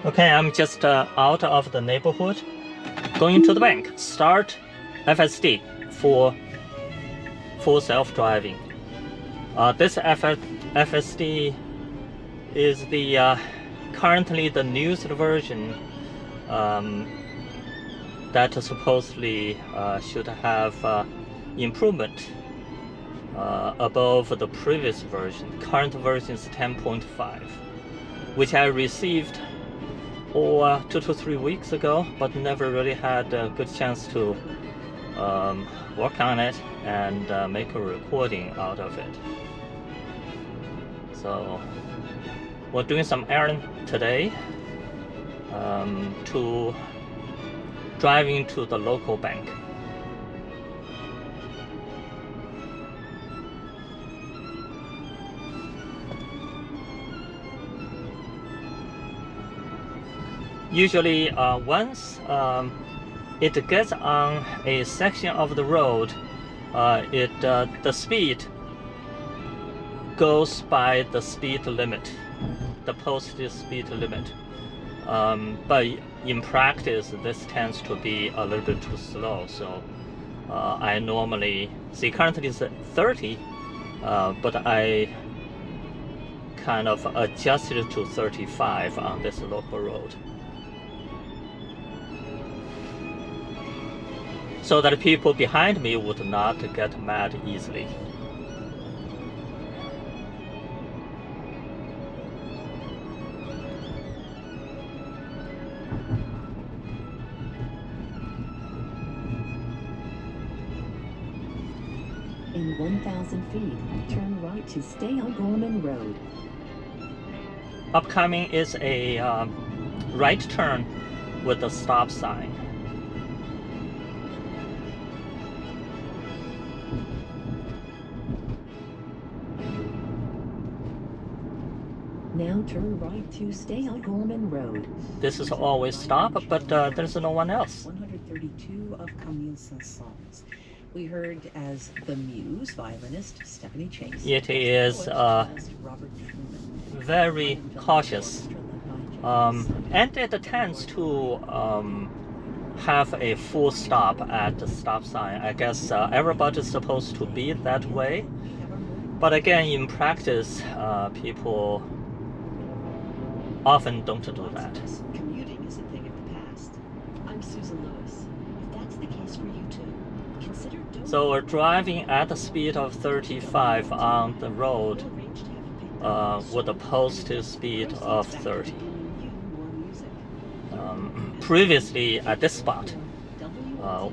Okay, I'm just out of the neighborhood, going to the bank. Start FSD for full self-driving. This FSD is the currently the newest version that supposedly should have improvement above the previous version. Current version is 10.5, which I received 2 to 3 weeks ago, but never really had a good chance to work on it and make a recording out of it. So we're doing some errand today to driving to the local bank. Usually once it gets on a section of the road, the speed goes by the speed limit, the posted speed limit. But in practice, this tends to be a little bit too slow. So I normally see currently it's 30, but I kind of adjusted it to 35 on this local road, so that people behind me would not get mad easily. In 1,000 feet, turn right to stay on Gorman Road. Upcoming is a right turn with a stop sign. Now turn right to stay on Gorman Road. This is always stop, but there's no one else. 132 of Camille Saint-Saëns. We heard as the Muse violinist Stephanie Chase. It is very cautious, and it tends to have a full stop at the stop sign. I guess everybody's supposed to be that way, but again, in practice, people often don't do that. Commuting is a thing of the past. I'm Susan Lewis. If that's the case for you too, consider doing. So we're driving at the speed of 35 on the road with a posted speed of 30. Previously at this spot,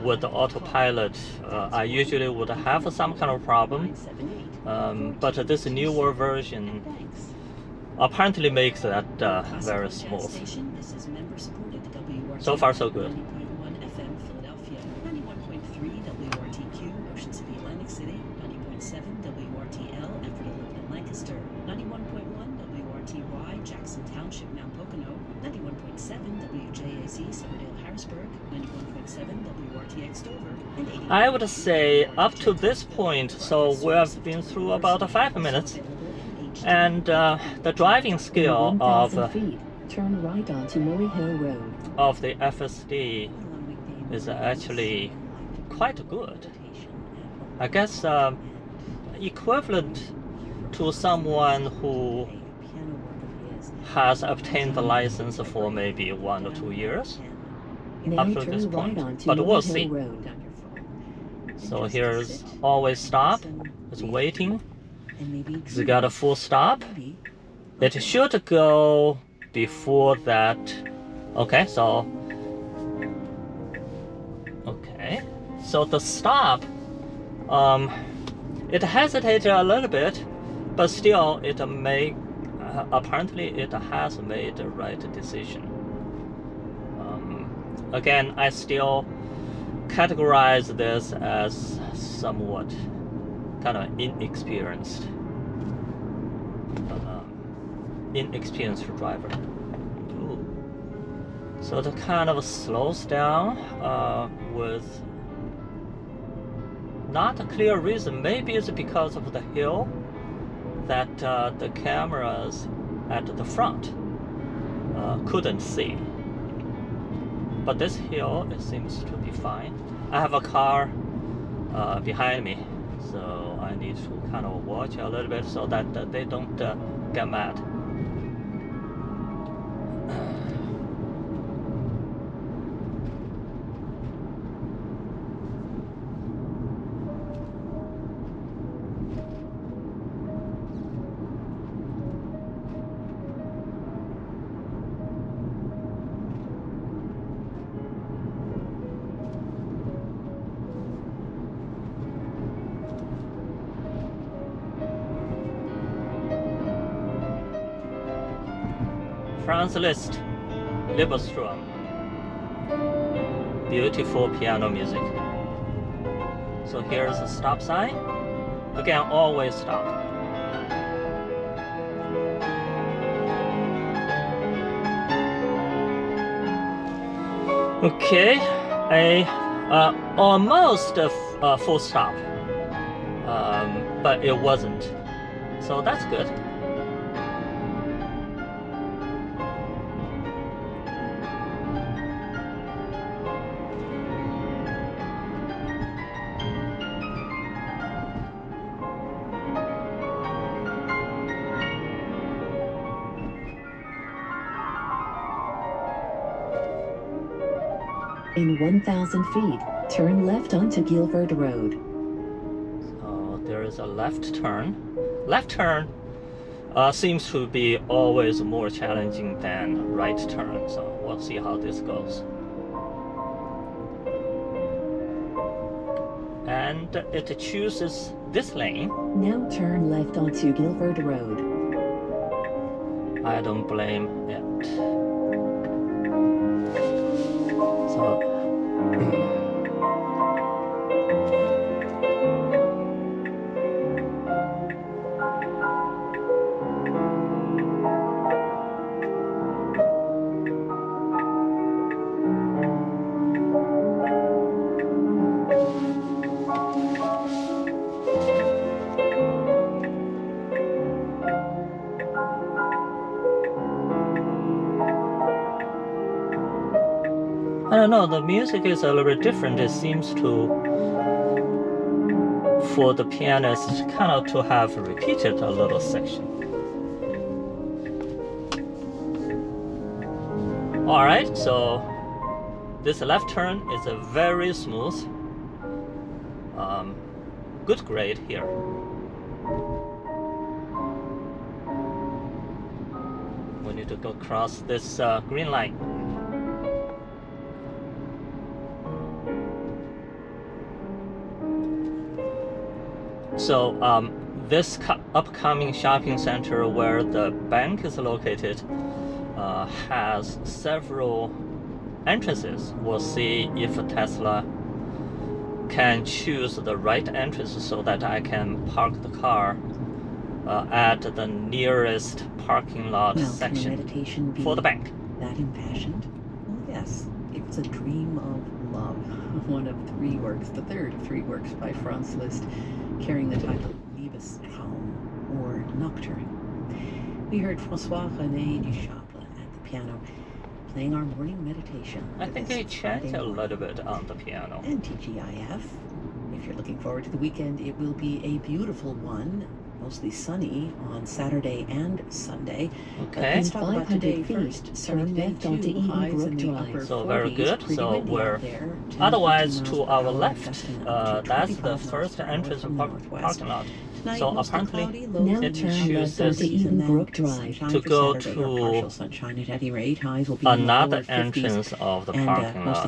with the autopilot, I usually would have some kind of problem, but this newer version apparently makes that very smooth. So far, so good. Jackson Township, Mount Pocono, 91.7 WJAZ, Silverdale, Harrisburg, 91.7 WRTX Dover, and 80. I would say up to this point, so we have been through about 5 minutes, and the driving skill of turn right onto Murray Hill Road. Of the FSD is actually quite good. I guess equivalent to someone who has obtained the license for maybe 1 or 2 years up to this point, but we'll see. So here's always stop. It's waiting. It's got a full stop. It should go before that. Okay, so the stop, it hesitated a little bit, but still it made. Apparently it has made the right decision. Again, I still categorize this as somewhat kind of inexperienced driver. Ooh. So it kind of slows down with not a clear reason. Maybe it's because of the hill that the cameras at the front couldn't see. But this hill, it seems to be fine. I have a car behind me, so I need to kind of watch a little bit so that they don't get mad. Franz Liszt, Liebestraum. Beautiful piano music. So here's a stop sign. Again, always stop. Okay, almost a full stop, but it wasn't. So that's good. In 1,000 feet, turn left onto Guilford Road. So there is a left turn. Left turn seems to be always more challenging than right turn, so we'll see how this goes. And it chooses this lane. Now turn left onto Guilford Road. I don't blame it. So I don't know, the music is a little bit different. It seems to, for the pianist, kind of to have repeated a little section. All right, so this left turn is a very smooth, good grade here. We need to go across this green line. So this upcoming shopping center where the bank is located has several entrances. We'll see if Tesla can choose the right entrance so that I can park the car at the nearest parking lot section for the bank. That impassioned? Well, yes. It's a dream of love. One of three works, the third of three works by Franz Liszt, carrying the title Liebestraum, or Nocturne. We heard François-René Duchaple at the piano, playing our morning meditation. I think he changed a little bit on the piano. And TGIF. If you're looking forward to the weekend, it will be a beautiful one. Mostly sunny on Saturday and Sunday. Okay. Let's talk about today first. Sunny left onto Edenbrook Drive. So very good. So we're otherwise to our left. That's the first entrance of parking lot. So apparently it chooses to go to another entrance of the parking lot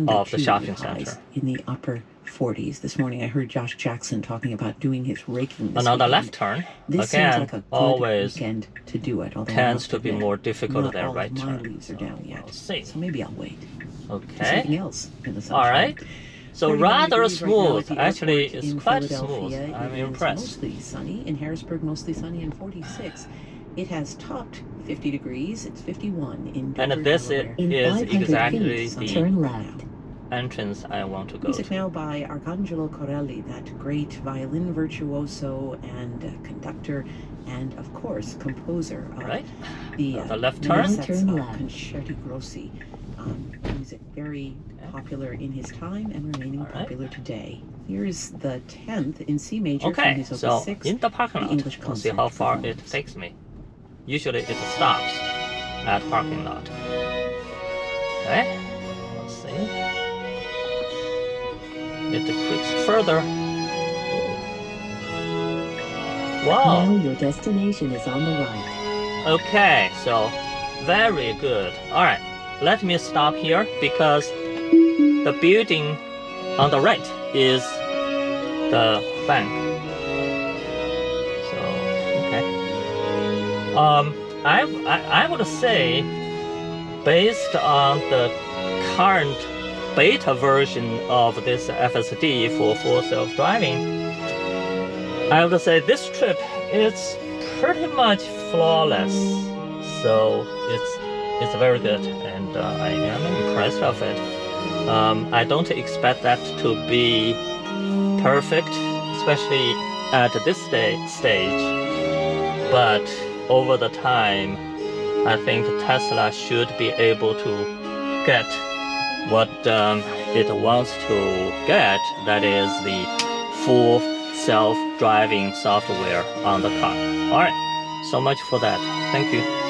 of the shopping center. In the upper 40s. This morning I heard Josh Jackson talking about doing his raking. Another left turn. This again, seems like a always weekend to do it. Tends to be more difficult than all right my turn. leaves are down yet. We'll see. So maybe I'll wait. Okay. Something else in the sunshine. All right. So 39 rather degrees right now at smooth. the Actually, airport it's in quite Philadelphia. smooth. I'm It is impressed. Mostly sunny. In Harrisburg, mostly sunny and 46. It has topped 50 degrees. It's 51 in Dover, And this Delaware. In is 500 exactly feet, the turn left. entrance I want to go Music to. now by Arcangelo Corelli, that great violin virtuoso and conductor, and of course composer of Right. the left many turn. sets Turn of left. concerti grossi. Music very popular in his time and remaining All right. popular today. Here's the 10th in C major from Okay, his Opus so 6. in the parking the lot, English we'll see concert how far it performance. takes me. Usually it stops at parking lot. Okay, let's see. It creeps further. Wow. Now your destination is on the right. Okay, so very good. All right, let me stop here because the building on the right is the bank. So okay. I would say, based on the current beta version of this FSD for full self-driving, I would say this trip is pretty much flawless. So it's very good, and I am impressed of it. I don't expect that to be perfect, especially at this stage. But over the time, I think Tesla should be able to get what it wants to get, that is the full self-driving software on the car. All right, so much for that. Thank you.